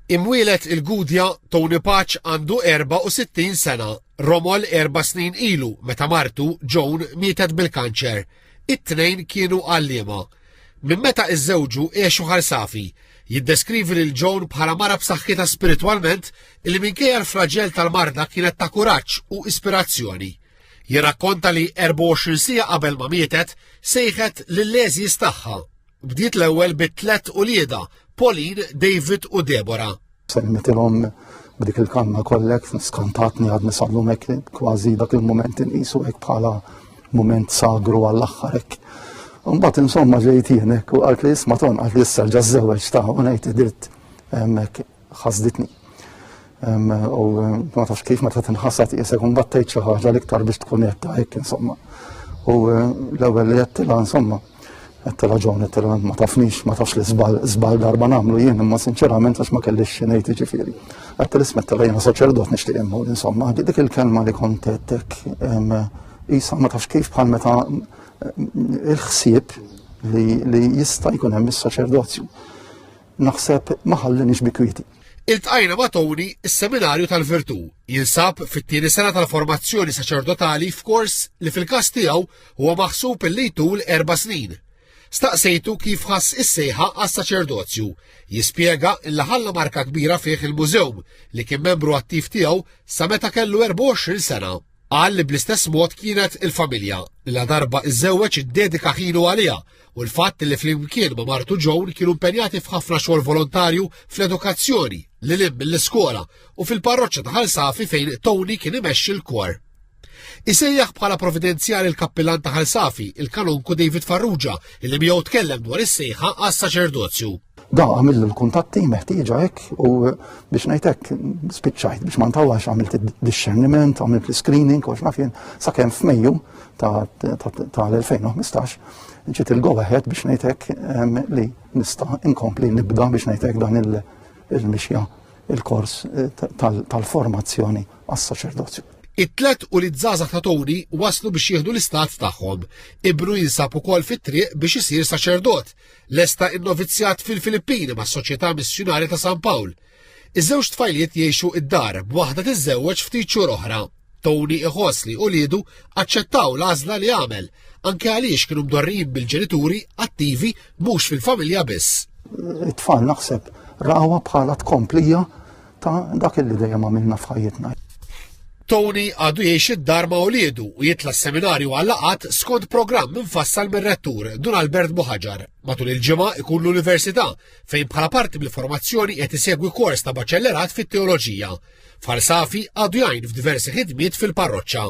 Imwielet il-Gudja Tony Paċ għandu 64 sena, Romol 4 snin ilu meta martu Joan mietet bil-kanċer. It-tnejn kienu għalliema. Minn meta iż-żewġu għexu ħalsafi, jiddeskrivi lil Joan bħala mara b'saħħitha spiritwalment illi minkejja l-flagell tal-marda kienet ta' kuraġġ u ispirazzjoni. Jirrakkonta li 24 sija qabel ma mietet sejħet lill-leżjis tagħha. Bdiet l-ewwel bit-tlet ulieda, Pauline, David u Deborah. Semmitilhom b'dik il-kalma kollek, skantatni għad nisallu mek kważi dak il-moment inqisu hekk bħala moment sagru għall-aħħar hekk. Mbagħad insomma ġejt hekk u qalt li isma' ton qalt li issa ġażewweġ ta' u ngħid idirt hemmhekk ħasditni. U ma tafx kif meta tinħassad qiesek u mbagħad tgħid xi ħaġa l-iktar biex tkun qed hekk insomma. U l-ewwel li qedtilha insomma għettela Joan, għettela ma tafnix, ma tafx li zbal darba namlu jien, imma sinċerament għax ma kellix xinejti ġifiri. Għettela ismettela jena saċerdot nishtiq immu, insomma, dik il-kelma li kontettek, isa ma tafx kif bħal meta il-ħsieb li jista' jkun hemm is-saċerdozju. Naħseb ma ħallinix bikwiti. Iltqajna ma' Tony is-seminarju tal-Virtu. Jinsab fit-tieni sena tal-formazzjoni saċerdotali f'kors li fil-każ tiegħu huwa maħsub illi jtul 4 snin. Staqsejtu kif ħass is-sejħa għas-saċerdozju. Jispjega illi ħalla marka kbira fih il-mużeum li kien membru attiv tiegħu sa meta kellu 24 sena. Qal li bl-istess mod kienet il-familja li la darba iżżewweġ iddedika ħilu għaliha u l-fatt li flimkien ma' martu Joan kienu impenjati f'ħafna xogħol volontarju fl-edukazzjoni li lim mill-iskola u fil-parroċċa ta' Ħalsafi fejn Tony kien imexxi l-kor. Isejjaħ bħala provvidenzjali l-kappillan ta' Ħalsafi, il-kanunku David Farrugia, illi miegħu tkellem dwar is-sejħa għas-saċerdozju. Da għamillu l-kuntatti meħtieġa hekk u biex ngħid hekk spiċċajt biex ma ntawwax għamilt id-discerniment, għamilt l-screening u naf jien sakemm f'Mejju tal-2015 ġiet il-go ahead biex ngħid hekk li nista' inkompli nibda biex ngħid hekk dan il-mixja il-kors tal-formazzjoni għas-saċerdozju. It-tlet u li żgħażagħ ta' Tony waslu biex jieħdu l-istat tagħhom. Ibnu jinsab ukoll fit-triq biex isir saċerdot, lesta innovizzjat fil-Filippini mas-Soċjetà Missjonarja ta' San Pawl. Iż-żewġ tfajliet jgħixu id-dar b'waħda tiżżewweġ ftit xhur oħra. Tony iħoss li uliedu aċċettaw l-għażla li għamel, anke għaliex kienu mdorrijin bil-ġenituri attivi mhux fil-familja biss. It-tfal naħseb rawa bħala tkomplija ta' dak li dejjem għamilna f'ħajjitna. Tony għadu jgħix id-dar ma' uliedu u jitla s-seminarju għallaqat skont programm infassal mir-rettur Dun Albert Buħaġar. Matul il-ġimgħa ikun l-Università fejn bħala parti mill-formazzjoni qed isegwi kors ta' baċellerat fit-teoloġija. F'Ħalsafi għadu jgħin f'diversi ħidmiet fil-parroċċa.